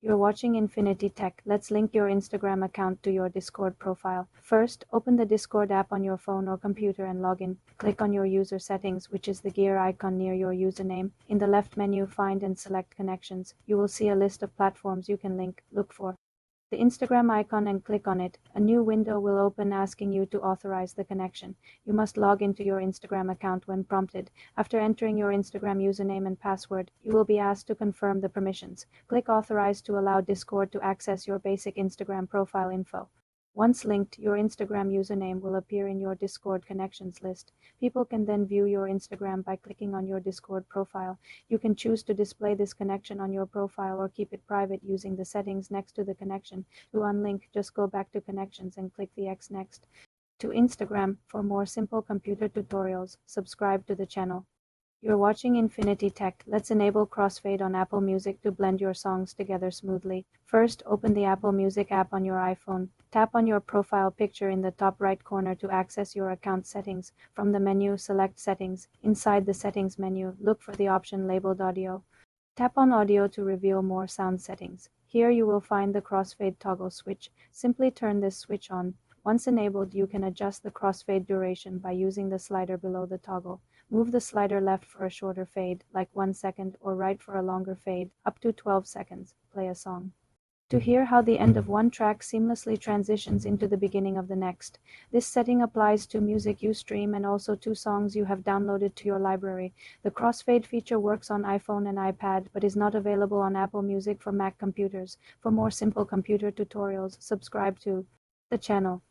You're watching Infinity Tech. Let's link your Instagram account to your Discord profile. First, open the Discord app on your phone or computer and log in. Click on your user settings, which is the gear icon near your username. In the left menu, find and select connections. You will see a list of platforms you can link. Look for the Instagram icon and click on it. A new window will open asking you to authorize the connection. You must log into your Instagram account when prompted. After entering your Instagram username and password, you will be asked to confirm the permissions. Click Authorize to allow Discord to access your basic Instagram profile info. Once linked, your Instagram username will appear in your Discord connections list. People can then view your Instagram by clicking on your Discord profile. You can choose to display this connection on your profile or keep it private using the settings next to the connection. To unlink, just go back to Connections and click the X next to Instagram. For more simple computer tutorials, subscribe to the channel. You're watching Infinity Tech. Let's enable crossfade on Apple Music to blend your songs together smoothly. First, open the Apple Music app on your iPhone. Tap on your profile picture in the top right corner to access your account settings. From the menu, select Settings. Inside the Settings menu, look for the option labeled Audio. Tap on Audio to reveal more sound settings. Here you will find the crossfade toggle switch. Simply turn this switch on. Once enabled, you can adjust the crossfade duration by using the slider below the toggle. Move the slider left for a shorter fade, like 1 second, or right for a longer fade, up to 12 seconds. Play a song. To hear how the end of one track seamlessly transitions into the beginning of the next. This setting applies to music you stream and also to songs you have downloaded to your library. The crossfade feature works on iPhone and iPad, but is not available on Apple Music for Mac computers. For more simple computer tutorials, subscribe to the channel.